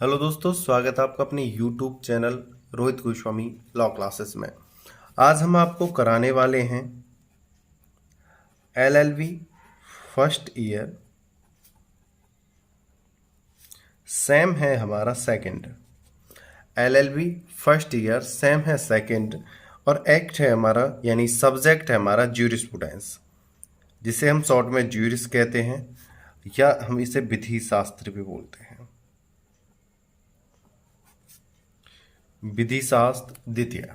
Hello दोस्तों, स्वागत है आपका अपने YouTube channel Rohit Goswami law classes में। आज हम आपको कराने वाले हैं LLB फर्स्ट ईयर, सेम है हमारा second. LLB first year, same है सेकंड, और एक्ट है हमारा यानी सब्जेक्ट है हमारा ज्यूरिस्प्रूडेंस, जिसे हम शॉर्ट में ज्यूरिस कहते हैं या हम इसे विधि शास्त्र भी बोलते हैं। विधि शास्त्र द्वितीय।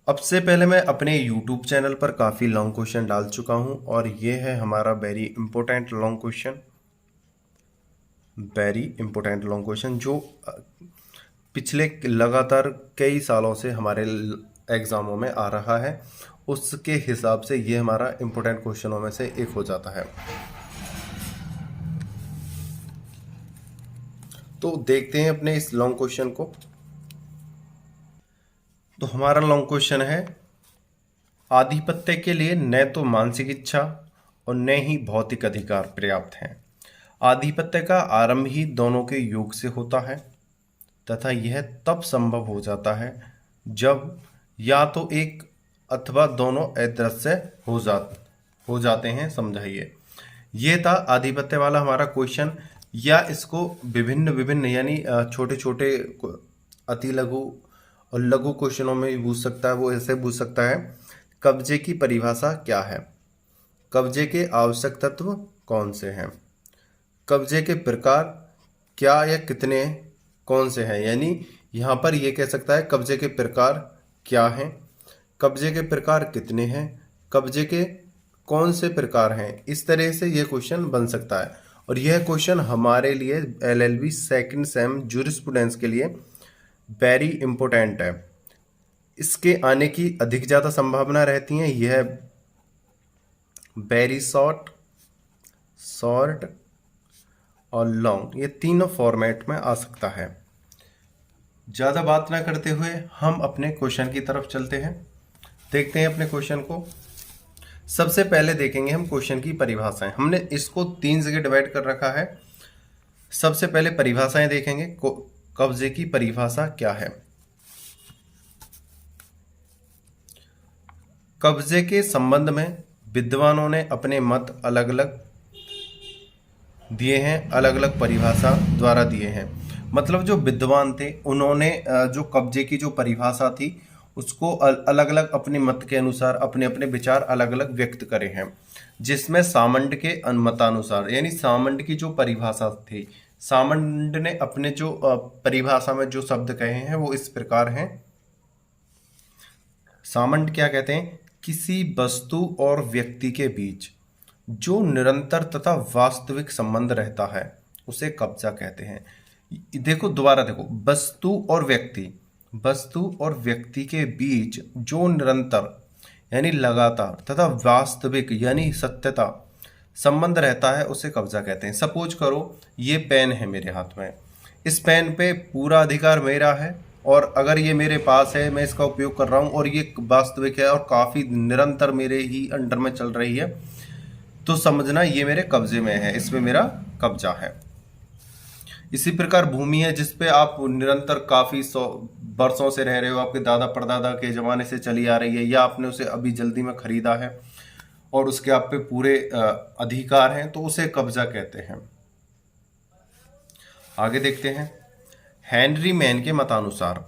अब से पहले मैं अपने YouTube चैनल पर काफ़ी लॉन्ग क्वेश्चन डाल चुका हूं और ये है हमारा very important long question. Very important long question जो पिछले लगातार कई सालों से हमारे एग्जामों में आ रहा है, उसके हिसाब से ये हमारा इंपॉर्टेंट क्वेश्चनों में से एक हो जाता है। तो देखते हैं अपने इस लॉन्ग क्वेश्चन को। तो हमारा लॉन्ग क्वेश्चन है, आधिपत्य के लिए न तो मानसिक इच्छा और न ही भौतिक अधिकार पर्याप्त हैं। आधिपत्य का आरंभ ही दोनों के योग से होता है तथा यह तब संभव हो जाता है जब या तो एक अथवा दोनों अदृश्य हो जाते हैं। समझाइए। ये था आधिपत्य वाला हमारा क्वेश्चन, या इसको विभिन्न विभिन्न यानी छोटे छोटे अति लघु और लघु क्वेश्चनों में भी पूछ सकता है। वो ऐसे पूछ सकता है, कब्जे की परिभाषा क्या है? कब्जे के आवश्यक तत्व कौन से हैं? कब्जे के प्रकार क्या या कितने कौन से हैं? यानी यहाँ पर ये कह सकता है कब्जे के प्रकार क्या हैं, कब्जे के प्रकार कितने हैं, कब्जे के कौन से प्रकार हैं। इस तरह से ये क्वेश्चन बन सकता है और यह क्वेश्चन हमारे लिए LLB सेकंड सेम ज्यूरिस्प्रूडेंस के लिए वेरी इंपॉर्टेंट है। इसके आने की अधिक ज़्यादा संभावना रहती है। यह वेरी शॉर्ट और लॉन्ग, ये तीनों फॉर्मेट में आ सकता है। ज़्यादा बात ना करते हुए हम अपने क्वेश्चन की तरफ चलते हैं। देखते हैं अपने क्वेश्चन को। सबसे पहले देखेंगे हम क्वेश्चन की परिभाषाएं। हमने इसको 3 जगह डिवाइड कर रखा है। सबसे पहले परिभाषाएं देखेंगे। कब्जे की परिभाषा क्या है? कब्जे के संबंध में विद्वानों ने अपने मत अलग अलग दिए हैं, अलग अलग परिभाषा द्वारा दिए हैं। मतलब जो विद्वान थे उन्होंने जो कब्जे की जो परिभाषा थी उसको अलग अलग अपने मत के अनुसार अपने अपने विचार अलग अलग व्यक्त करे हैं, जिसमें सामंड के मतानुसार यानी सामंड की जो परिभाषा थी, सामंड ने अपने जो परिभाषा में जो शब्द कहे हैं वो इस प्रकार हैं। सामंड क्या कहते हैं? किसी वस्तु और व्यक्ति के बीच जो निरंतर तथा वास्तविक संबंध रहता है उसे कब्जा कहते हैं। देखो, दोबारा देखो, वस्तु और व्यक्ति के बीच जो निरंतर यानी लगातार तथा वास्तविक यानी सत्यता संबंध रहता है उसे कब्जा कहते हैं। सपोज करो ये पेन है मेरे हाथ में, इस पेन पे पूरा अधिकार मेरा है और अगर ये मेरे पास है, मैं इसका उपयोग कर रहा हूँ और ये वास्तविक है और काफ़ी निरंतर मेरे ही अंडर में चल रही है, तो समझना ये मेरे कब्जे में है, इसमें मेरा कब्जा है। इसी प्रकार भूमि है जिस पे आप निरंतर काफ़ी वर्षों से रह रहे हो, आपके दादा परदादा के ज़माने से चली आ रही है, या आपने उसे अभी जल्दी में खरीदा है और उसके आप पे पूरे अधिकार हैं, तो उसे कब्जा कहते हैं। आगे देखते हैं। हेनरी मैन के मतानुसार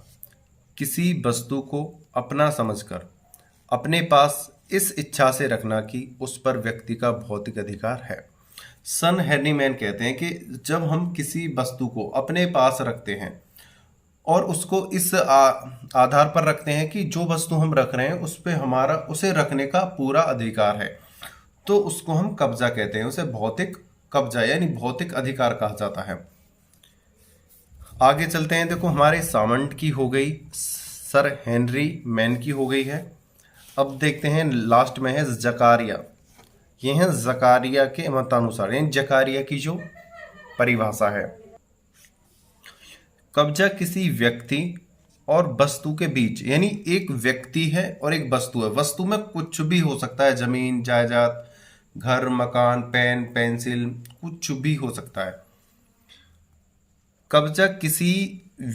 किसी वस्तु को अपना समझकर अपने पास इस इच्छा से रखना कि उस पर व्यक्ति का भौतिक अधिकार है। सन हेनरी मैन कहते हैं कि जब हम किसी वस्तु को अपने पास रखते हैं और उसको इस आधार पर रखते हैं कि जो वस्तु हम रख रहे हैं उस पे हमारा उसे रखने का पूरा अधिकार है, तो उसको हम कब्जा कहते हैं। उसे भौतिक कब्जा यानी भौतिक अधिकार कहा जाता है। आगे चलते हैं। देखो, हमारे सामंड की हो गई, सर हेनरी मैन की हो गई है। अब देखते हैं लास्ट में है जकारिया। ये है जकारिया के मतानुसार, यानी जकारिया की जो परिभाषा है। कब्जा किसी व्यक्ति और वस्तु के बीच, यानी एक व्यक्ति है और एक वस्तु है। वस्तु में कुछ भी हो सकता है, जमीन जायदाद, घर मकान, पेन पेंसिल, कुछ भी हो सकता है। कब्जा किसी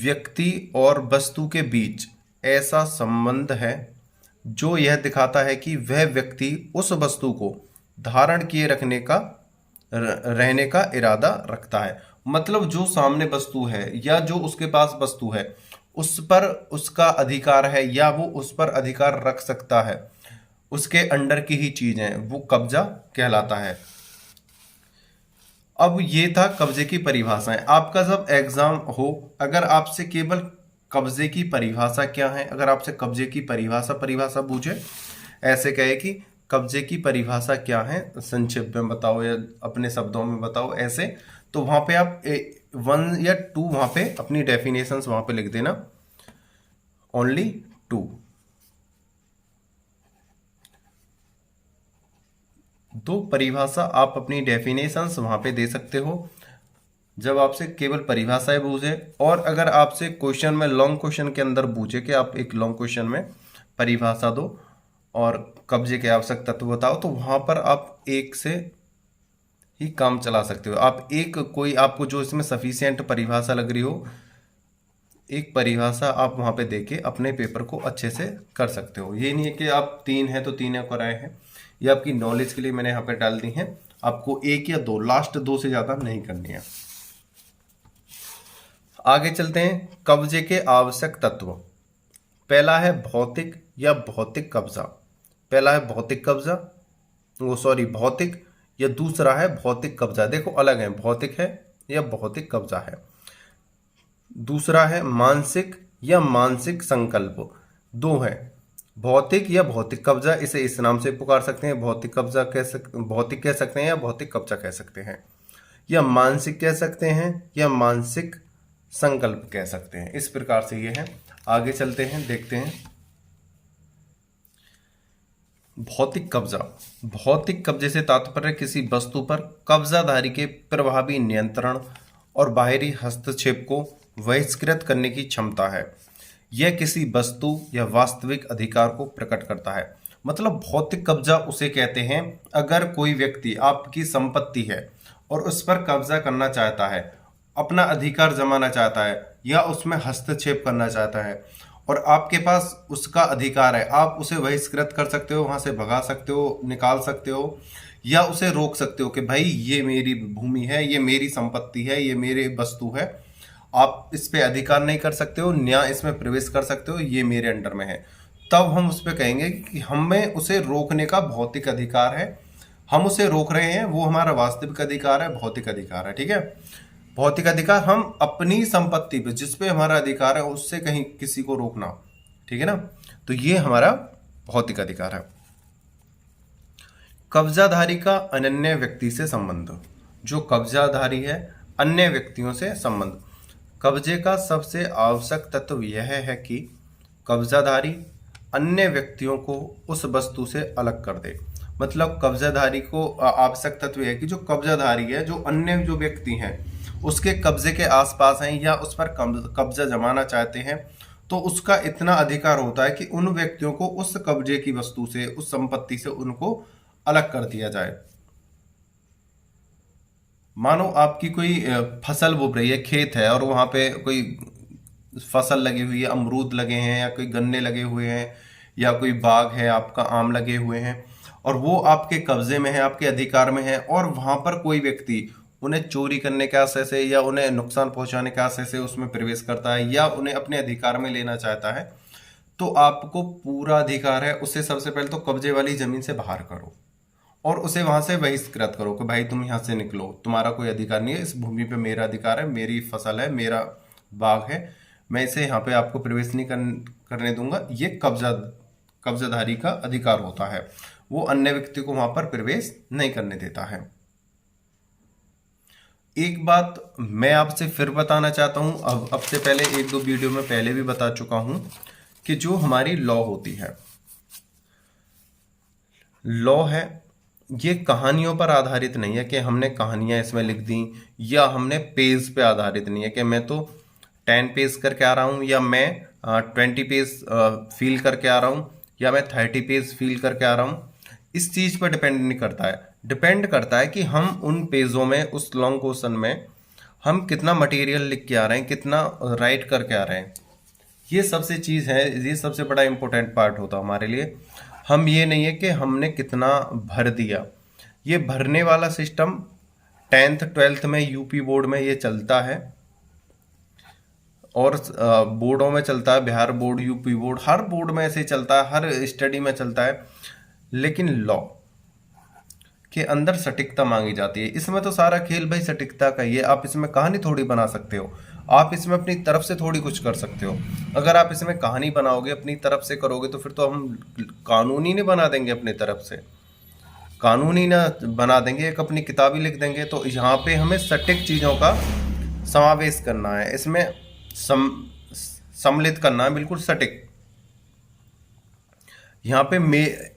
व्यक्ति और वस्तु के बीच ऐसा संबंध है जो यह दिखाता है कि वह व्यक्ति उस वस्तु को धारण किए रहने का इरादा रखता है। मतलब जो सामने वस्तु है या जो उसके पास वस्तु है उस पर उसका अधिकार है या वो उस पर अधिकार रख सकता है, उसके अंडर की ही चीजें, वो कब्जा कहलाता है। अब ये था कब्जे की परिभाषाएं। आपका जब एग्जाम हो, अगर आपसे केवल कब्जे की परिभाषा क्या है, अगर आपसे कब्जे की परिभाषा पूछे, ऐसे कहे कि कब्जे की परिभाषा क्या है, संक्षेप में बताओ या अपने शब्दों में बताओ, ऐसे, तो वहां पे आप 1 या 2 वहां पे अपनी डेफिनेशंस वहां पे लिख देना, ओनली 2। तो परिभाषा आप अपनी डेफिनेशंस वहां पे दे सकते हो जब आपसे केवल परिभाषाएं पूछे। और अगर आपसे क्वेश्चन में लॉन्ग क्वेश्चन के अंदर पूछे कि आप एक लॉन्ग क्वेश्चन में परिभाषा दो और कब्जे के आवश्यक तत्व बताओ, तो वहां पर आप एक से ही काम चला सकते हो। आप एक कोई आपको जो इसमें सफिशिएंट परिभाषा लग रही हो, एक परिभाषा आप वहां पे देके अपने पेपर को अच्छे से कर सकते हो। ये नहीं है कि आप 3 है तो 3 कराए हैं, ये आपकी नॉलेज के लिए मैंने यहाँ पे डाल दी है। आपको 1 या 2, लास्ट 2 से ज्यादा नहीं करनी है। आगे चलते हैं। कब्जे के आवश्यक तत्व। पहला है भौतिक या भौतिक कब्जा। पहला है भौतिक कब्जा, भौतिक, या दूसरा है भौतिक कब्जा। देखो अलग है, भौतिक है या भौतिक कब्जा है। दूसरा है मानसिक या मानसिक संकल्प। 2 है, भौतिक या भौतिक कब्जा, इसे इस नाम से पुकार सकते हैं, भौतिक कब्जा भौतिक कह सकते हैं या भौतिक कब्जा कह सकते हैं, या मानसिक कह सकते हैं या मानसिक संकल्प कह सकते हैं। इस प्रकार से ये है। आगे चलते हैं, देखते हैं भौतिक कब्जा। भौतिक कब्जे से तात्पर्य किसी वस्तु पर कब्जाधारी के प्रभावी नियंत्रण और बाहरी हस्तक्षेप को बहिष्कृत करने की क्षमता है। यह किसी वस्तु या वास्तविक अधिकार को प्रकट करता है। मतलब भौतिक कब्जा उसे कहते हैं अगर कोई व्यक्ति आपकी संपत्ति है और उस पर कब्जा करना चाहता है, अपना अधिकार जमाना चाहता है या उसमें हस्तक्षेप करना चाहता है और आपके पास उसका अधिकार है, आप उसे बहिष्कृत कर सकते हो, वहां से भगा सकते हो, निकाल सकते हो या उसे रोक सकते हो कि भाई ये मेरी भूमि है, ये मेरी संपत्ति है, ये मेरी वस्तु है, आप इस पे अधिकार नहीं कर सकते हो, ना इसमें प्रवेश कर सकते हो, ये मेरे अंडर में है। तब हम उस पर कहेंगे कि हमें उसे रोकने का भौतिक अधिकार है, हम उसे रोक रहे हैं, वो हमारा वास्तविक अधिकार है, भौतिक अधिकार है। ठीक है, भौतिक अधिकार हम अपनी संपत्ति पे जिस पे हमारा अधिकार है उससे कहीं किसी को रोकना, ठीक है ना, तो ये हमारा भौतिक अधिकार है। कब्जाधारी का अनन्य व्यक्ति से संबंध। जो कब्जाधारी है, अन्य व्यक्तियों से संबंध। कब्जे का सबसे आवश्यक तत्व यह है कि कब्जाधारी अन्य व्यक्तियों को उस वस्तु से अलग कर दे। मतलब कब्जाधारी को आवश्यक तत्व है कि जो कब्जाधारी है, जो अन्य जो व्यक्ति हैं उसके कब्जे के आसपास हैं या उस पर कब्जा जमाना चाहते हैं, तो उसका इतना अधिकार होता है कि उन व्यक्तियों को उस कब्जे की वस्तु से, उस संपत्ति से उनको अलग कर दिया जाए। मानो आपकी कोई फसल बोप रही है, खेत है और वहां पे कोई फसल लगी हुई है, अमरूद लगे हैं या कोई गन्ने लगे हुए हैं या कोई बाग है आपका, आम लगे हुए हैं और वो आपके कब्जे में है, आपके अधिकार में है, और वहां पर कोई व्यक्ति उन्हें चोरी करने के आशय से या उन्हें नुकसान पहुंचाने के आशय से उसमें प्रवेश करता है या उन्हें अपने अधिकार में लेना चाहता है, तो आपको पूरा अधिकार है उसे सबसे पहले तो कब्जे वाली जमीन से बाहर करो और उसे वहां से बहिष्कृत करो कि भाई तुम यहां से निकलो, तुम्हारा कोई अधिकार नहीं है, इस भूमि पे मेरा अधिकार है, मेरी फसल है, मेरा बाग है, मैं इसे यहाँ पे आपको प्रवेश नहीं करने दूंगा। ये कब्जाधारी का अधिकार होता है, वो अन्य व्यक्ति को वहां पर प्रवेश नहीं करने देता है। एक बात मैं आपसे फिर बताना चाहता हूं, अब से पहले 1-2 वीडियो में पहले भी बता चुका हूं कि जो हमारी लॉ होती है, लॉ है, ये कहानियों पर आधारित नहीं है कि हमने कहानियां इसमें लिख दी, या हमने पेज पे आधारित नहीं है कि मैं तो 10 पेज करके आ रहा हूं या मैं 20 पेज फील करके आ रहा हूं या मैं 30 पेज फील करके आ रहा हूं। इस चीज पर डिपेंड नहीं करता है, डिपेंड करता है कि हम उन पेजों में, उस लॉन्ग क्वेश्चन में हम कितना मटेरियल लिख के आ रहे हैं, कितना राइट करके आ रहे हैं, ये सबसे चीज़ है, ये सबसे बड़ा इम्पोर्टेंट पार्ट होता है हमारे लिए। हम ये नहीं है कि हमने कितना भर दिया, ये भरने वाला सिस्टम 10th 12th में यूपी बोर्ड में ये चलता है, और बोर्डों में चलता है, बिहार बोर्ड, यूपी बोर्ड, हर बोर्ड में ऐसे चलता है, हर स्टडी में चलता है। लेकिन लॉ के अंदर सटीकता मांगी जाती है। इसमें तो सारा खेल भाई सटीकता का ही है। आप इसमें कहानी थोड़ी बना सकते हो, आप इसमें अपनी तरफ से थोड़ी कुछ कर सकते हो। अगर आप इसमें कहानी बनाओगे, अपनी तरफ से करोगे, तो फिर तो हम कानूनी नहीं बना देंगे, अपनी तरफ से कानूनी ना बना देंगे, एक अपनी किताब ही लिख देंगे। तो यहाँ पे हमें सटीक चीज़ों का समावेश करना है, इसमें सम्मिलित करना है, बिल्कुल सटीक। यहाँ पे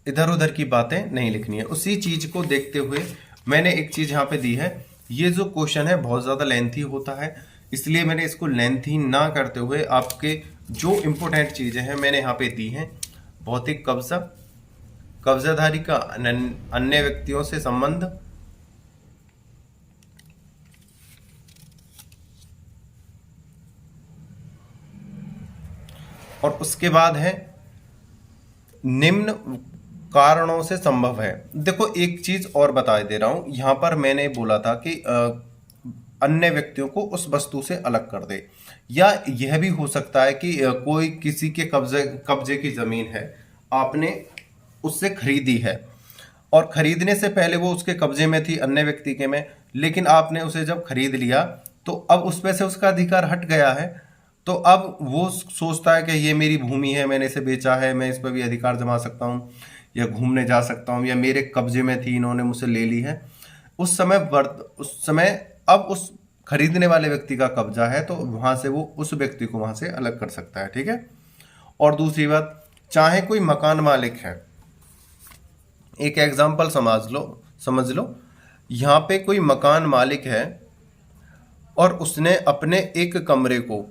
इधर उधर की बातें नहीं लिखनी है। उसी चीज को देखते हुए मैंने एक चीज यहाँ पे दी है। ये जो क्वेश्चन है बहुत ज्यादा लेंथी होता है, इसलिए मैंने इसको लेंथी ना करते हुए आपके जो इम्पोर्टेंट चीजें हैं मैंने यहाँ पे दी हैं। भौतिक कब्जा, कब्जाधारी का अन्य व्यक्तियों से संबंध, और उसके बाद है निम्न कारणों से संभव है। देखो एक चीज और बता दे रहा हूं, यहां पर मैंने बोला था कि अन्य व्यक्तियों को उस वस्तु से अलग कर दे, या यह भी हो सकता है कि कोई किसी के कब्जे की जमीन है, आपने उससे खरीदी है, और खरीदने से पहले वो उसके कब्जे में थी, अन्य व्यक्ति के में, लेकिन आपने उसे जब खरीद लिया तो अब उस पे से उसका अधिकार हट गया है। तो अब वो सोचता है कि ये मेरी भूमि है, मैंने इसे बेचा है, मैं इस पर भी अधिकार जमा सकता हूँ, या घूमने जा सकता हूँ, या मेरे कब्जे में थी, इन्होंने मुझसे ले ली है। उस समय अब उस खरीदने वाले व्यक्ति का कब्जा है, तो वहां से वो उस व्यक्ति को वहां से अलग कर सकता है। ठीक है। और दूसरी बात, चाहे कोई मकान मालिक है, एक एग्जाम्पल समझ लो, यहाँ पे कोई मकान मालिक है और उसने अपने एक कमरे को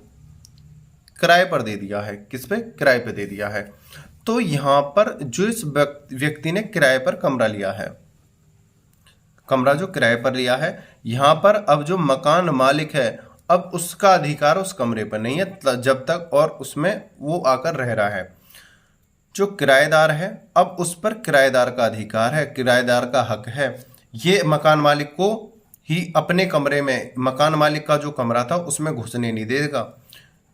किराए पर दे दिया है। किस पे? किराए पे दे दिया है। तो यहाँ पर जो इस व्यक्ति ने किराए पर कमरा लिया है, कमरा जो किराए पर लिया है, यहाँ पर अब जो मकान मालिक है, अब उसका अधिकार उस कमरे पर नहीं है जब तक और उसमें वो आकर रह रहा है। जो किराएदार है, अब उस पर किराएदार का अधिकार है, किराएदार का हक है। ये मकान मालिक को ही अपने कमरे में, मकान मालिक का जो कमरा था उसमें घुसने नहीं देगा।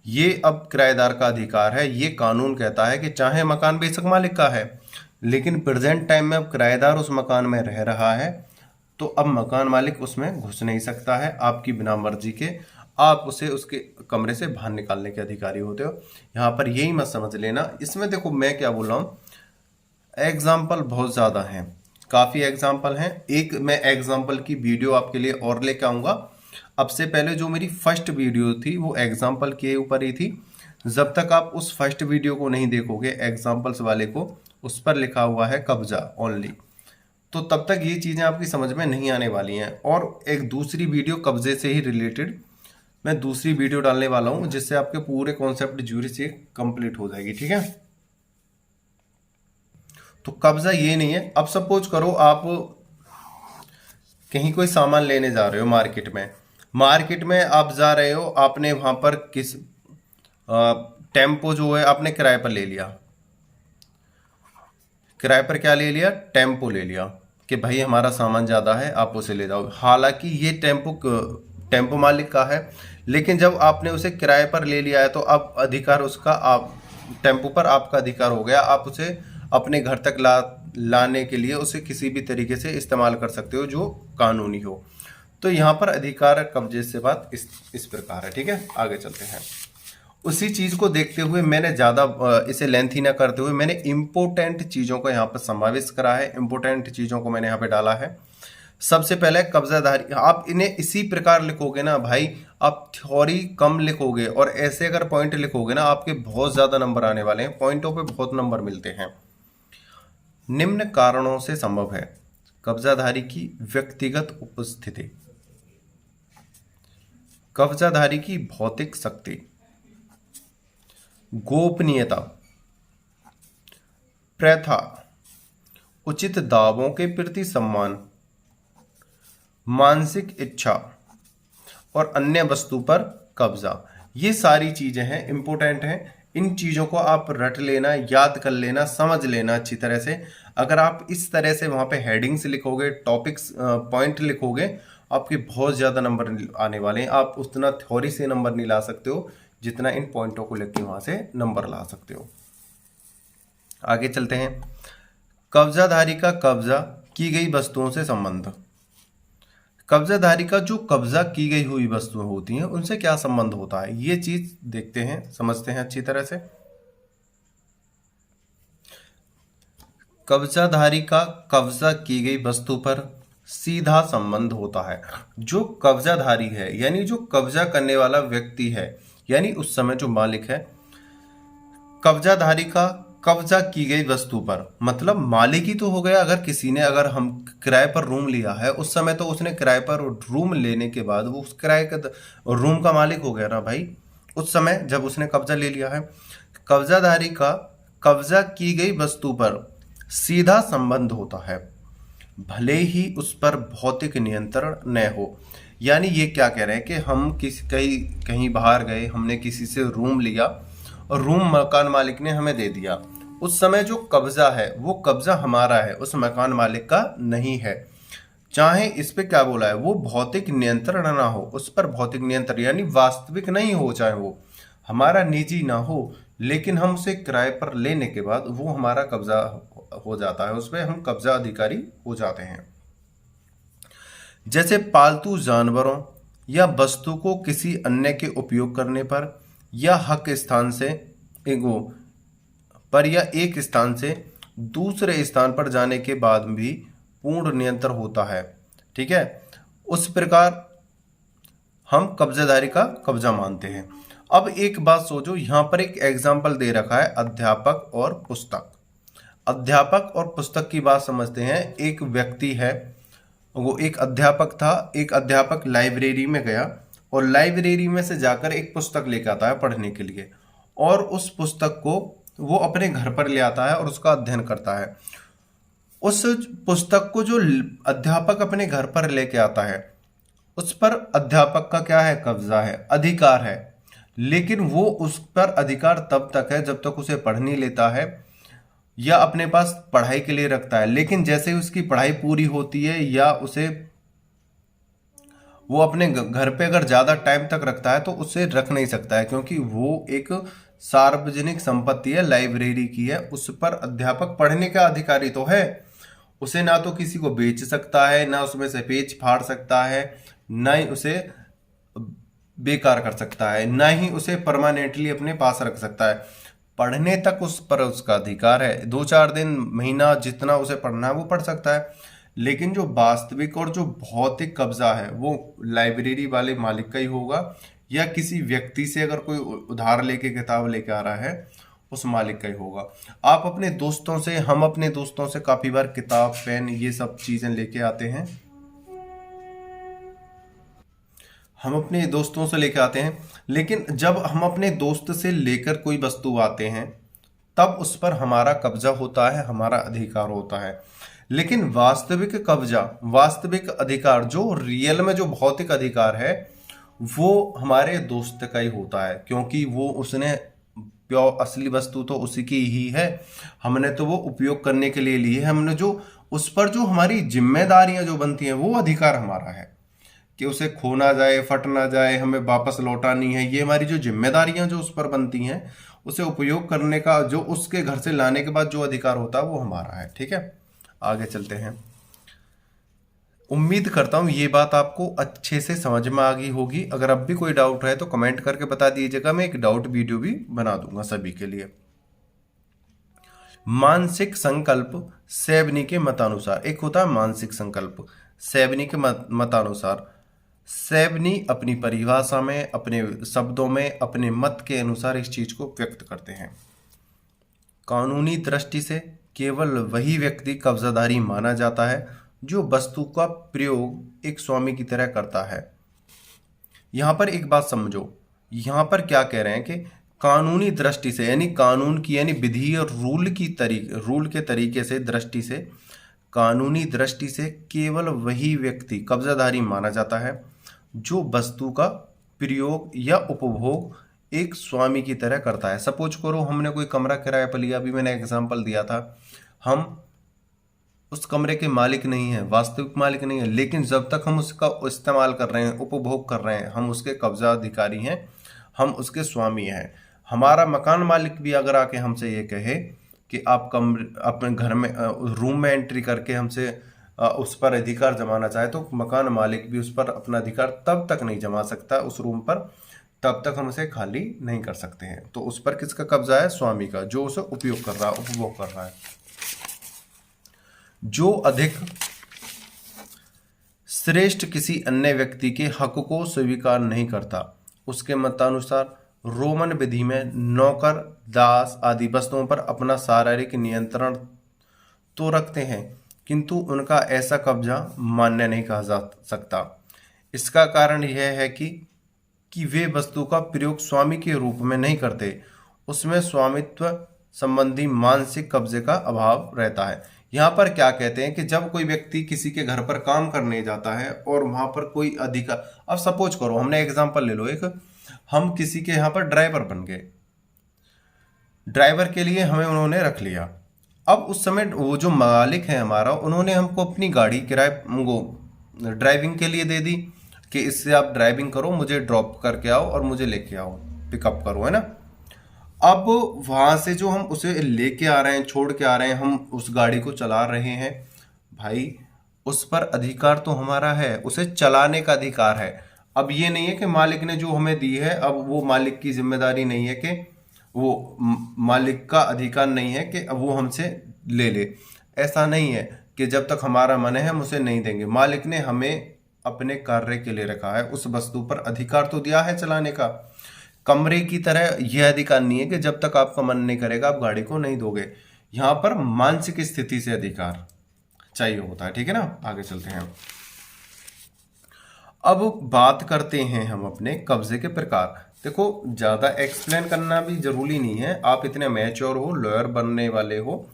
ये अब किराएदार का अधिकार है। ये कानून कहता है कि चाहे मकान बेशक मालिक का है, लेकिन प्रेजेंट टाइम में अब किराएदार उस मकान में रह रहा है, तो अब मकान मालिक उसमें घुस नहीं सकता है आपकी बिना मर्जी के। आप उसे उसके कमरे से बाहर निकालने के अधिकारी होते हो। यहाँ पर यही मत समझ लेना। इसमें देखो मैं क्या बोल रहा हूँ, एग्जाम्पल बहुत ज़्यादा हैं, काफ़ी एग्जाम्पल हैं। एक मैं एग्जाम्पल की वीडियो आपके लिए और लेके आऊँगा। अब से पहले जो मेरी फर्स्ट वीडियो थी वो एग्जाम्पल के ऊपर ही थी। जब तक आप उस फर्स्ट वीडियो को नहीं देखोगे, एग्जाम्पल्स वाले को, उस पर लिखा हुआ है कब्जा ओनली, तो तब तक ये चीज़ें आपकी समझ में नहीं आने वाली हैं। और एक दूसरी वीडियो कब्जे से ही रिलेटेड मैं दूसरी वीडियो डालने वाला हूँ, जिससे आपके पूरे कॉन्सेप्ट ज्यूरी से कंप्लीट हो जाएगी। ठीक है। तो कब्जा ये नहीं है। अब सपोज करो आप कहीं कोई सामान लेने जा रहे हो मार्केट में आप जा रहे हो, आपने वहां पर टेम्पो जो है आपने किराए पर ले लिया। किराए पर क्या ले लिया? टेम्पो ले लिया कि भाई हमारा सामान ज़्यादा है, आप उसे ले जाओ। हालांकि ये टेम्पो मालिक का है, लेकिन जब आपने उसे किराए पर ले लिया है तो अब अधिकार उसका, आप टेम्पो पर आपका अधिकार हो गया। आप उसे अपने घर तक लाने के लिए उसे किसी भी तरीके से इस्तेमाल कर सकते हो जो कानूनी हो। तो यहाँ पर अधिकार कब्जे से बात इस प्रकार है। ठीक है, आगे चलते हैं। उसी चीज को देखते हुए मैंने ज़्यादा इसे लेंथी ना करते हुए मैंने इम्पोर्टेंट चीज़ों को यहाँ पर समावेश करा है। इम्पोर्टेंट चीज़ों को मैंने यहाँ पे डाला है। सबसे पहले कब्जाधारी, आप इन्हें इसी प्रकार लिखोगे ना भाई, आप थ्योरी कम लिखोगे और ऐसे अगर पॉइंट लिखोगे ना, आपके बहुत ज़्यादा नंबर आने वाले हैं, पॉइंटों पे बहुत नंबर मिलते हैं। निम्न कारणों से संभव है कब्जाधारी की व्यक्तिगत उपस्थिति, कब्जाधारी की भौतिक शक्ति, गोपनीयता, प्रथा, उचित दावों के प्रति सम्मान, मानसिक इच्छा। और अन्य वस्तु पर कब्जा। ये सारी चीजें हैं, इंपॉर्टेंट हैं। इन चीजों को आप रट लेना, याद कर लेना, समझ लेना अच्छी तरह से। अगर आप इस तरह से वहां पे हेडिंग्स लिखोगे, टॉपिक्स पॉइंट लिखोगे, आपके बहुत ज्यादा नंबर आने वाले हैं। आप उतना थ्योरी से नंबर नहीं ला सकते हो जितना इन पॉइंटों को लेकर वहां से नंबर ला सकते हो। आगे चलते हैं। कब्जाधारी का कब्जा की गई वस्तुओं से संबंध। कब्जाधारी का जो कब्जा की गई हुई वस्तुएं होती हैं उनसे क्या संबंध होता है, ये चीज देखते हैं, समझते हैं अच्छी तरह से। कब्जाधारी का कब्जा की गई वस्तु पर सीधा संबंध होता है। जो कब्जाधारी है यानी जो कब्जा करने वाला व्यक्ति है, यानी उस समय जो मालिक है, कब्जाधारी का कब्जा की गई वस्तु पर, मतलब मालिक ही तो हो गया। अगर किसी ने, अगर हम किराए पर रूम लिया है, उस समय तो उसने किराए पर रूम लेने के बाद वो उस किराए के रूम का मालिक हो गया ना भाई, उस समय जब उसने कब्जा ले लिया है। कब्जाधारी का कब्जा की गई वस्तु पर सीधा संबंध होता है, भले ही उस पर भौतिक नियंत्रण न हो। यानी ये क्या कह रहे हैं कि हम कहीं बाहर गए, हमने किसी से रूम लिया और रूम मकान मालिक ने हमें दे दिया। उस समय जो कब्जा है वो कब्जा हमारा है, उस मकान मालिक का नहीं है। चाहे इस पे क्या बोला है, वो भौतिक नियंत्रण ना हो, उस पर भौतिक नियंत्रण यानी वास्तविक नहीं हो, चाहे वो हमारा निजी ना हो, लेकिन हम उसे किराए पर लेने के बाद वो हमारा कब्जा हो जाता है, उसमें हम कब्जा अधिकारी हो जाते हैं। जैसे पालतू जानवरों या वस्तु को किसी अन्य के उपयोग करने पर या हक स्थान से एक स्थान से दूसरे स्थान पर जाने के बाद भी पूर्ण नियंत्रण होता है। ठीक है, उस प्रकार हम कब्जाधारी का कब्जा मानते हैं। अब एक बात सोचो, यहां पर एक एग्जाम्पल दे रखा है अध्यापक और पुस्तक। अध्यापक और पुस्तक की बात समझते हैं। एक व्यक्ति है, वो एक अध्यापक था। एक अध्यापक लाइब्रेरी में गया और लाइब्रेरी में से जाकर एक पुस्तक लेकर आता है पढ़ने के लिए, और उस पुस्तक को वो अपने घर पर ले आता है और उसका अध्ययन करता है। उस पुस्तक को जो अध्यापक अपने घर पर लेके आता है, उस पर अध्यापक का क्या है, कब्जा है, अधिकार है। लेकिन वो उस पर अधिकार तब तक है जब तक उसे पढ़ नहीं लेता है या अपने पास पढ़ाई के लिए रखता है। लेकिन जैसे ही उसकी पढ़ाई पूरी होती है या उसे वो अपने घर पे अगर ज्यादा टाइम तक रखता है तो उसे रख नहीं सकता है, क्योंकि वो एक सार्वजनिक संपत्ति है, लाइब्रेरी की है। उस पर अध्यापक पढ़ने का अधिकारी तो है, उसे ना तो किसी को बेच सकता है, ना उसमें से पेज फाड़ सकता है, ना ही उसे बेकार कर सकता है, ना ही उसे परमानेंटली अपने पास रख सकता है। पढ़ने तक उस पर उसका अधिकार है, 2-4 दिन, महीना, जितना उसे पढ़ना है वो पढ़ सकता है। लेकिन जो वास्तविक और जो भौतिक कब्जा है वो लाइब्रेरी वाले मालिक का ही होगा, या किसी व्यक्ति से अगर कोई उधार लेके किताब लेके आ रहा है उस मालिक का ही होगा। आप अपने दोस्तों से, हम अपने दोस्तों से काफी बार किताब, पेन, ये सब चीजें लेके आते हैं, हम अपने दोस्तों से लेकर आते हैं। लेकिन जब हम अपने दोस्त से लेकर कोई वस्तु आते हैं तब उस पर हमारा कब्जा होता है, हमारा अधिकार होता है। लेकिन वास्तविक कब्जा, वास्तविक अधिकार, जो रियल में जो भौतिक अधिकार है वो हमारे दोस्त का ही होता है, क्योंकि वो उसने प्योर असली वस्तु तो उसी की ही है, हमने तो वो उपयोग करने के लिए ली है। हमने जो उस पर जो हमारी जिम्मेदारियां जो बनती हैं वो अधिकार हमारा है कि उसे खो ना जाए, फट ना जाए, हमें वापस लौटानी है। ये हमारी जो जिम्मेदारियां जो उस पर बनती हैं, उसे उपयोग करने का, जो उसके घर से लाने के बाद जो अधिकार होता है वो हमारा है। ठीक है, आगे चलते हैं। उम्मीद करता हूं ये बात आपको अच्छे से समझ में आ गई होगी। अगर अब भी कोई डाउट है तो कमेंट करके बता दीजिएगा, मैं एक डाउट वीडियो भी बना दूंगा सभी के लिए। मानसिक संकल्प सेबनी के मतानुसार, एक होता है मानसिक संकल्प, सेबनी के मतानुसार। सेबनी अपनी परिभाषा में, अपने शब्दों में, अपने मत के अनुसार इस चीज को व्यक्त करते हैं। कानूनी दृष्टि से केवल वही व्यक्ति कब्जाधारी माना जाता है जो वस्तु का प्रयोग एक स्वामी की तरह करता है। यहां पर एक बात समझो, यहां पर क्या कह रहे हैं कि कानूनी दृष्टि से, यानी कानून की, यानी विधि और रूल के तरीके से, दृष्टि से, कानूनी दृष्टि से केवल वही व्यक्ति कब्जाधारी माना जाता है जो वस्तु का प्रयोग या उपभोग एक स्वामी की तरह करता है। सपोज करो हमने कोई कमरा किराए पर लिया, अभी मैंने एग्जांपल दिया था, हम उस कमरे के मालिक नहीं है, वास्तविक मालिक नहीं है, लेकिन जब तक हम उसका इस्तेमाल कर रहे हैं, उपभोग कर रहे हैं, हम उसके कब्जा अधिकारी हैं, हम उसके स्वामी हैं। हमारा मकान मालिक भी अगर आके हमसे ये कहे कि आप कमरे अपने घर में रूम में एंट्री करके हमसे उस पर अधिकार जमाना चाहे, तो मकान मालिक भी उस पर अपना अधिकार तब तक नहीं जमा सकता उस रूम पर, तब तक हम उसे खाली नहीं कर सकते हैं। तो उस पर किसका कब्जा है? स्वामी का, जो उसे उपयोग कर रहा है, उपभोग कर रहा है। जो अधिक श्रेष्ठ किसी अन्य व्यक्ति के हक को स्वीकार नहीं करता, उसके मतानुसार रोमन विधि में नौकर, दास आदि वस्तुओं पर अपना शारीरिक नियंत्रण तो रखते हैं, किंतु उनका ऐसा कब्जा मान्य नहीं कहा जा सकता। इसका कारण यह है कि वे वस्तु का प्रयोग स्वामी के रूप में नहीं करते, उसमें स्वामित्व संबंधी मानसिक कब्जे का अभाव रहता है। यहाँ पर क्या कहते हैं कि जब कोई व्यक्ति किसी के घर पर काम करने जाता है और वहां पर कोई अधिकार, अब सपोज करो हमने एग्जांपल ले लो एक, हम किसी के यहाँ पर ड्राइवर बन गए, ड्राइवर के लिए हमें उन्होंने रख लिया। अब उस समय वो जो मालिक है हमारा, उन्होंने हमको अपनी गाड़ी किराए वो ड्राइविंग के लिए दे दी कि इससे आप ड्राइविंग करो, मुझे ड्रॉप करके आओ और मुझे लेके आओ, पिकअप करो, है ना। अब वहां से जो हम उसे लेके आ रहे हैं, छोड़ के आ रहे हैं, हम उस गाड़ी को चला रहे हैं, भाई उस पर अधिकार तो हमारा है, उसे चलाने का अधिकार है। अब ये नहीं है कि मालिक ने जो हमें दी है, अब वो मालिक की जिम्मेदारी नहीं है कि वो मालिक का अधिकार नहीं है कि अब वो हमसे ले ले। ऐसा नहीं है कि जब तक हमारा मन है हम उसे नहीं देंगे। मालिक ने हमें अपने कार्य के लिए रखा है, उस वस्तु पर अधिकार तो दिया है चलाने का। कमरे की तरह यह अधिकार नहीं है कि जब तक आपका मन नहीं करेगा आप गाड़ी को नहीं दोगे। यहाँ पर मानसिक स्थिति से अधिकार चाहिए होता है, ठीक है ना। आगे चलते हैं, अब बात करते हैं हम अपने कब्जे के प्रकार। देखो ज्यादा एक्सप्लेन करना भी जरूरी नहीं है, आप इतने मैच्योर हो, लॉयर बनने वाले हो,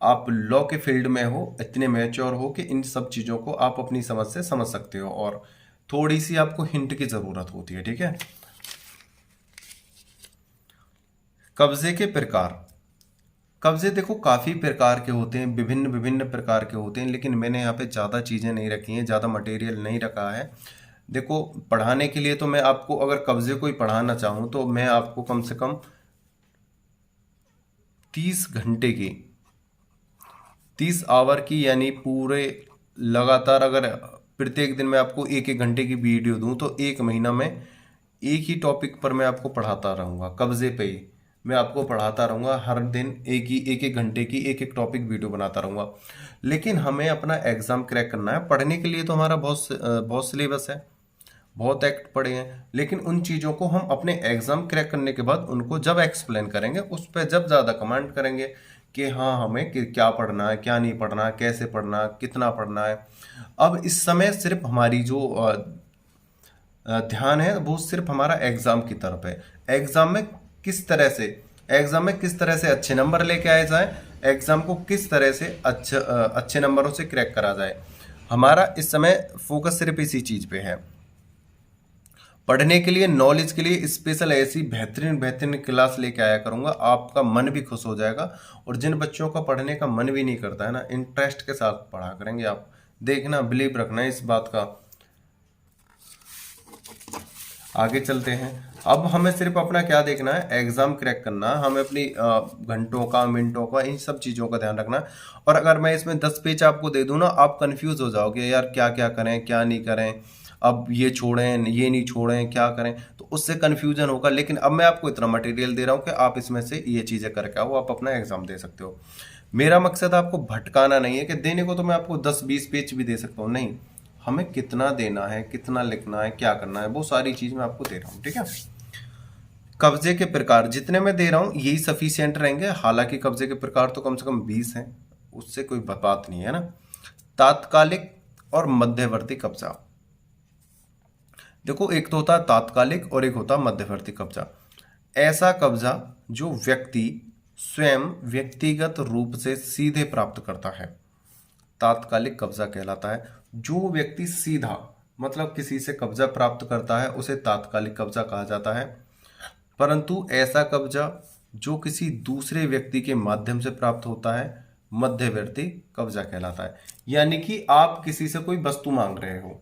आप लॉ के फील्ड में हो, इतने मैच्योर हो कि इन सब चीजों को आप अपनी समझ से समझ सकते हो, और थोड़ी सी आपको हिंट की जरूरत होती है, ठीक है। कब्जे के प्रकार, कब्जे देखो काफी प्रकार के होते हैं, विभिन्न विभिन्न प्रकार के होते हैं, लेकिन मैंने यहाँ पे ज्यादा चीजें नहीं रखी हैं, ज्यादा मटेरियल नहीं रखा है। देखो पढ़ाने के लिए तो मैं आपको, अगर कब्जे को ही पढ़ाना चाहूँ तो मैं आपको कम से कम 30 घंटे की, 30 आवर की, यानी पूरे लगातार अगर प्रत्येक दिन मैं आपको एक एक घंटे की वीडियो दूं तो 1 महीना में एक ही टॉपिक पर मैं आपको पढ़ाता रहूँगा, कब्जे पे ही मैं आपको पढ़ाता रहूँगा। हर दिन एक एक घंटे की एक एक टॉपिक वीडियो बनाता रहूँगा। लेकिन हमें अपना एग्ज़ाम क्रैक करना है, पढ़ने के लिए तो हमारा बहुत सिलेबस है, बहुत एक्ट पढ़े हैं, लेकिन उन चीज़ों को हम अपने एग्ज़ाम क्रैक करने के बाद उनको जब एक्सप्लेन करेंगे, उस पर जब ज़्यादा कमेंट करेंगे कि हाँ हमें क्या पढ़ना है, क्या नहीं पढ़ना है, कैसे पढ़ना है, कितना पढ़ना है। अब इस समय सिर्फ हमारी जो ध्यान है वो सिर्फ हमारा एग्ज़ाम की तरफ है। एग्ज़ाम में किस तरह से, एग्ज़ाम में किस तरह से अच्छे नंबर लेके आए जाए, एग्ज़ाम को किस तरह से अच्छे नंबरों से क्रैक करा जाए, हमारा इस समय फोकस सिर्फ इसी चीज़ पे है। पढ़ने के लिए, नॉलेज के लिए स्पेशल ऐसी बेहतरीन बेहतरीन क्लास लेके आया करूँगा, आपका मन भी खुश हो जाएगा। और जिन बच्चों का पढ़ने का मन भी नहीं करता है ना, इंटरेस्ट के साथ पढ़ा करेंगे आप, देखना, बिलीव रखना इस बात का। आगे चलते हैं, अब हमें सिर्फ अपना क्या देखना है, एग्जाम क्रैक करना, हमें अपनी घंटों का, मिनटों का, इन सब चीज़ों का ध्यान रखना। और अगर मैं इसमें 10 पेज आपको दे दूँ ना, आप कंफ्यूज हो जाओगे, यार क्या क्या करें, क्या नहीं करें, अब ये छोड़ें, ये नहीं छोड़ें, क्या करें, तो उससे कन्फ्यूजन होगा। लेकिन अब मैं आपको इतना मटेरियल दे रहा हूँ कि आप इसमें से ये चीज़ें करके आओ, आप अपना एग्जाम दे सकते हो। मेरा मकसद आपको भटकाना नहीं है कि देने को तो मैं आपको 10-20 पेज भी दे सकता हूँ, नहीं, हमें कितना देना है, कितना लिखना है, क्या करना है, वो सारी चीज़ मैं आपको दे रहा हूँ, ठीक है। कब्जे के प्रकार जितने मैं दे रहा हूँ यही सफिशियंट रहेंगे, हालांकि कब्जे के प्रकार तो कम से कम 20 हैं, उससे कोई बात नहीं है ना। तात्कालिक और मध्यवर्ती कब्जा, देखो एक तो होता है तात्कालिक और एक होता है मध्यवर्ती कब्जा। ऐसा कब्जा जो व्यक्ति स्वयं व्यक्तिगत रूप से सीधे प्राप्त करता है, तात्कालिक कब्जा कहलाता है। जो व्यक्ति सीधा, मतलब किसी से कब्जा प्राप्त करता है उसे तात्कालिक कब्जा कहा जाता है। परंतु ऐसा कब्जा जो किसी दूसरे व्यक्ति के माध्यम से प्राप्त होता है मध्यवर्ती कब्जा कहलाता है। यानी कि आप किसी से कोई वस्तु मांग रहे हो,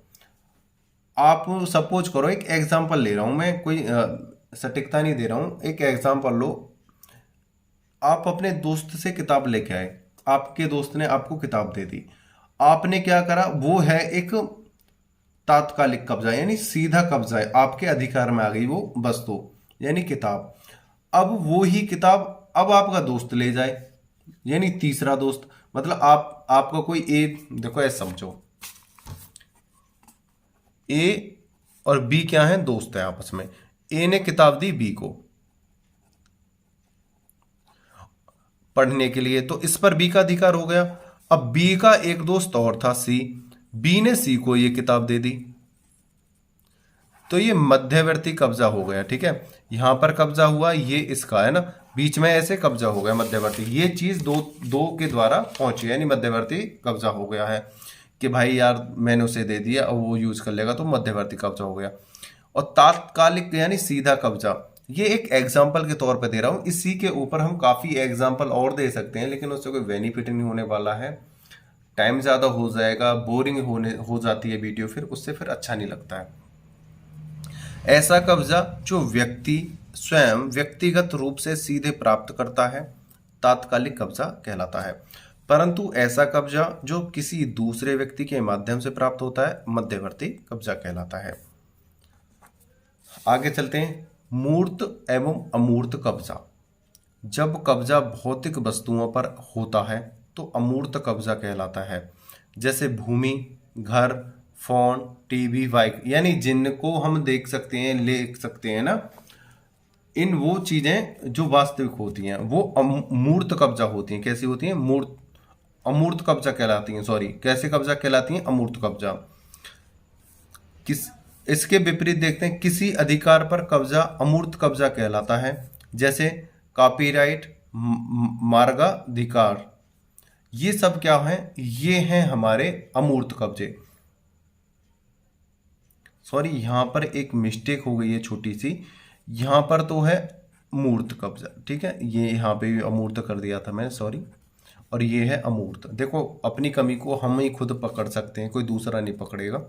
आप सपोज करो, एक एग्जांपल ले रहा हूं मैं, कोई सटीकता नहीं दे रहा हूं, एक एग्जांपल लो। आप अपने दोस्त से किताब लेके आए, आपके दोस्त ने आपको किताब दे दी, आपने क्या करा, वो है एक तात्कालिक कब्जा यानी सीधा कब्जा है, आपके अधिकार में आ गई वो वस्तु यानी किताब। अब वो ही किताब अब आपका दोस्त ले जाए यानी तीसरा दोस्त, मतलब आपका कोई ए, देखो ऐसे समझो, ए और बी क्या है, दोस्त है आपस में। ए ने किताब दी बी को पढ़ने के लिए, तो इस पर बी का अधिकार हो गया। अब बी का एक दोस्त और था सी, बी ने सी को ये किताब दे दी, तो ये मध्यवर्ती कब्जा हो गया। ठीक है, यहां पर कब्जा हुआ, ये इसका है ना, बीच में ऐसे कब्जा हो गया मध्यवर्ती। ये चीज दो के द्वारा पहुंची यानी मध्यवर्ती कब्जा हो गया है कि भाई यार मैंने उसे दे दिया और वो यूज कर लेगा, तो मध्यवर्ती कब्जा हो गया। और तात्कालिक यानी सीधा कब्जा, ये एक एग्जाम्पल के तौर पे दे रहा हूं, इसी के ऊपर हम काफी एग्जाम्पल और दे सकते हैं, लेकिन उससे कोई बेनिफिट नहीं होने वाला है, टाइम ज्यादा हो जाएगा, बोरिंग हो जाती है वीडियो, फिर उससे फिर अच्छा नहीं लगता है। ऐसा कब्जा जो व्यक्ति स्वयं व्यक्तिगत रूप से सीधे प्राप्त करता है तात्कालिक कब्जा कहलाता है। परंतु ऐसा कब्जा जो किसी दूसरे व्यक्ति के माध्यम से प्राप्त होता है मध्यवर्ती कब्जा कहलाता है। आगे चलते हैं, मूर्त एवं अमूर्त कब्जा। जब कब्जा भौतिक वस्तुओं पर होता है तो अमूर्त कब्जा कहलाता है, जैसे भूमि, घर, फोन, टीवी, बाइक, यानी जिनको हम देख सकते हैं, ले सकते हैं ना, इन वो चीजें जो वास्तविक होती हैं वो मूर्त कब्जा होती हैं। कैसी होती हैं, मूर्त, अमूर्त कब्जा कहलाती हैं, सॉरी, कैसे कब्जा कहलाती हैं, अमूर्त कब्जा। इसके विपरीत देखते हैं, किसी अधिकार पर कब्जा अमूर्त कब्जा कहलाता है, जैसे कॉपीराइट, मार्गाधिकार, ये सब क्या है, ये हैं हमारे अमूर्त कब्जे। सॉरी, यहां पर एक मिस्टेक हो गई है छोटी सी, यहां पर तो है मूर्त कब्जा, ठीक है, ये यहां पे भी अमूर्त कर दिया था मैं, सॉरी, और ये है अमूर्त। देखो अपनी कमी को हम ही खुद पकड़ सकते हैं, कोई दूसरा नहीं पकड़ेगा।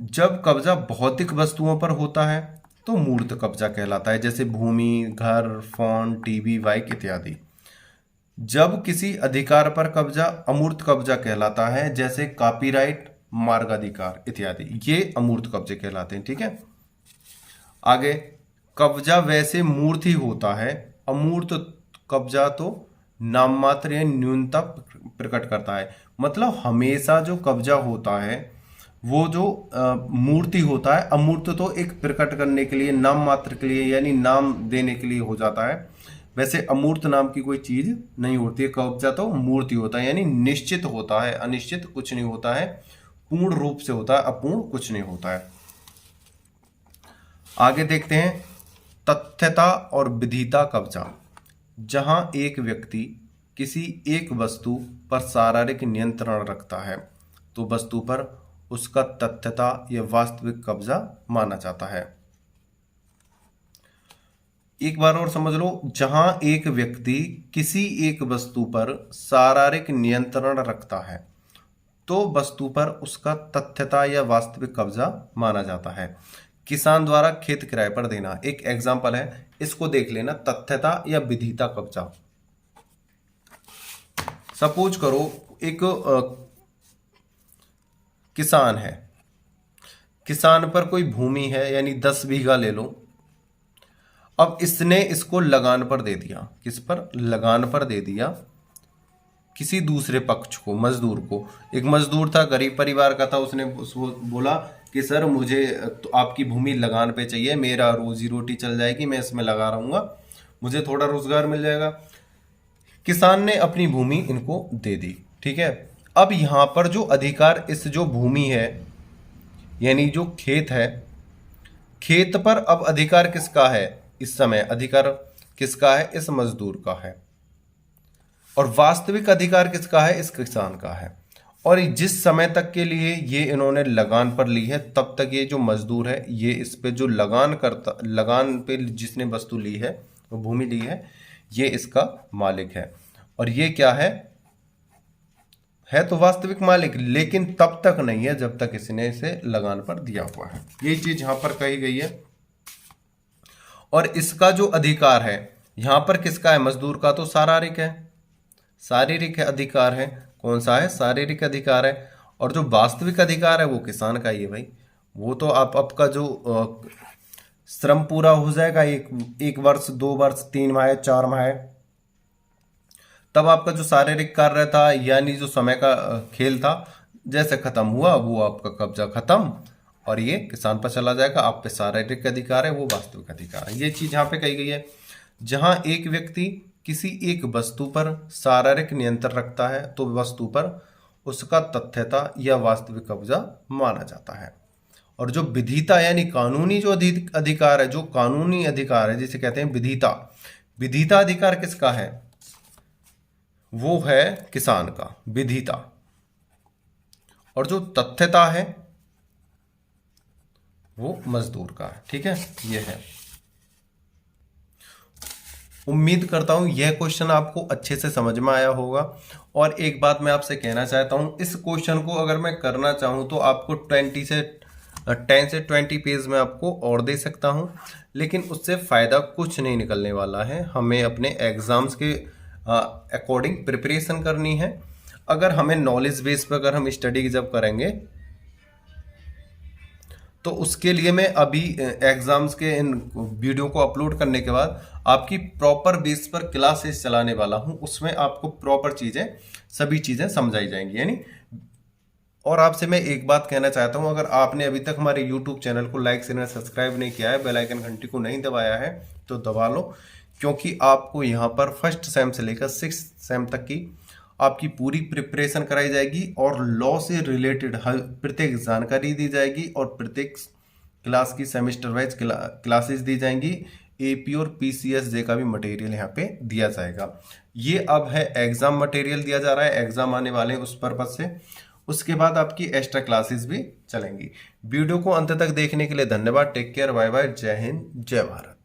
जब कब्जा भौतिक वस्तुओं पर होता है तो मूर्त कब्जा कहलाता है, जैसे भूमि, घर, फोन, टीवी, बाइक इत्यादि। जब किसी अधिकार पर कब्जा अमूर्त कब्जा कहलाता है, जैसे कॉपीराइट, मार्गाधिकार इत्यादि, ये अमूर्त कब्जे कहलाते हैं। ठीक है, आगे, कब्जा वैसे मूर्त ही होता है, अमूर्त कब्जा तो नाम मात्र या न्यूनता प्रकट करता है। मतलब हमेशा जो कब्जा होता है वो जो मूर्ति होता है, अमूर्त तो एक प्रकट करने के लिए, नाम मात्र के लिए, यानी नाम देने के लिए हो जाता है। वैसे अमूर्त नाम की कोई चीज नहीं होती है, कब्जा तो मूर्ति होता है, यानी निश्चित होता है, अनिश्चित कुछ नहीं होता है, पूर्ण रूप से होता है, अपूर्ण कुछ नहीं होता है। आगे देखते हैं, तथ्यता और विधिता कब्जा। जहां एक व्यक्ति किसी एक वस्तु पर शारीरिक नियंत्रण रखता है तो वस्तु पर उसका तथ्यता या वास्तविक कब्जा माना जाता है। एक बार और समझ लो, जहां एक व्यक्ति किसी एक वस्तु पर शारीरिक नियंत्रण रखता है तो वस्तु पर उसका तथ्यता या वास्तविक कब्जा माना जाता है। किसान द्वारा खेत किराए पर देना एक एग्जाम्पल है, इसको देख लेना, तथ्यता या विधिता कब्जा। सपोज करो एक किसान है, किसान पर कोई भूमि है, यानी 10 बीघा ले लो। अब इसने इसको लगान पर दे दिया, किस पर, लगान पर दे दिया किसी दूसरे पक्ष को, मजदूर को। एक मजदूर था, गरीब परिवार का था, उसने उसको बोला कि सर मुझे तो आपकी भूमि लगान पे चाहिए, मेरा रोजी रोटी चल जाएगी, मैं इसमें लगा रहूंगा, मुझे थोड़ा रोजगार मिल जाएगा। किसान ने अपनी भूमि इनको दे दी। ठीक है, अब यहां पर जो अधिकार, इस जो भूमि है यानी जो खेत है, खेत पर अब अधिकार किसका है, इस समय अधिकार किसका है, इस मजदूर का है, और वास्तविक अधिकार किसका है, इस किसान का है। और जिस समय तक के लिए ये इन्होंने लगान पर ली है तब तक ये जो मजदूर है ये इस पे जो लगान पे जिसने वस्तु ली है, वो भूमि ली है, ये इसका मालिक है। और ये क्या है तो वास्तविक मालिक, लेकिन तब तक नहीं है जब तक इसने इसे लगान पर दिया हुआ है। यही चीज यहां पर कही गई है। और इसका जो अधिकार है यहां पर किसका है? मजदूर का तो शारीरिक है, शारीरिक अधिकार है। कौन सा है? शारीरिक अधिकार है। और जो वास्तविक अधिकार है वो किसान का ही है भाई। वो तो आपका जो श्रम पूरा हो जाएगा, एक वर्ष, 2 वर्ष, 3 माह, 4 माह, तब आपका जो शारीरिक कार्य था यानी जो समय का खेल था, जैसे खत्म हुआ वो आपका कब्जा खत्म और ये किसान पर चला जाएगा। आप पे शारीरिक अधिकार है, वो वास्तविक अधिकार है। ये चीज यहाँ पे कही गई है। जहां एक व्यक्ति किसी एक वस्तु पर शारीरिक नियंत्रण रखता है तो वस्तु पर उसका तथ्यता या वास्तविक कब्जा माना जाता है। और जो विधिता यानी कानूनी जो अधिकार है, जो कानूनी अधिकार है जिसे कहते हैं विधिता, विधिता अधिकार किसका है? वो है किसान का, विधिता। और जो तथ्यता है वो मजदूर का है। ठीक है, ये है। उम्मीद करता हूं यह क्वेश्चन आपको अच्छे से समझ में आया होगा। और एक बात मैं आपसे कहना चाहता हूं, इस क्वेश्चन को अगर मैं करना चाहूं तो आपको 10 से 20 पेज में आपको और दे सकता हूं, लेकिन उससे फायदा कुछ नहीं निकलने वाला है। हमें अपने एग्जाम्स के अकॉर्डिंग प्रिपरेशन करनी है। अगर हमें नॉलेज बेस पर अगर हम स्टडी जब करेंगे तो उसके लिए मैं अभी एग्जाम्स के इन वीडियो को अपलोड करने के बाद आपकी प्रॉपर बेस पर क्लासेस चलाने वाला हूं। उसमें आपको प्रॉपर चीजें, सभी चीजें समझाई जाएंगी यानी। और आपसे मैं एक बात कहना चाहता हूं, अगर आपने अभी तक हमारे यूट्यूब चैनल को लाइक शेयर सब्सक्राइब नहीं किया है, बेल आइकन घंटी को नहीं दबाया है तो दबा लो, क्योंकि आपको यहाँ पर फर्स्ट सेम से लेकर 6th सेम तक की आपकी पूरी प्रिपरेशन कराई जाएगी और लॉ से रिलेटेड हर प्रत्येक जानकारी दी जाएगी और प्रत्येक क्लास की सेमेस्टर वाइज क्लासेस दी जाएंगी। एपी और पीसीएस जे का भी मटेरियल यहाँ पे दिया जाएगा। ये अब है एग्जाम मटेरियल दिया जा रहा है, एग्जाम आने वाले हैं उस पर्पज से। उसके बाद आपकी एक्स्ट्रा क्लासेस भी चलेंगी। वीडियो को अंत तक देखने के लिए धन्यवाद। टेक केयर, बाय बाय, जय हिंद, जय भारत।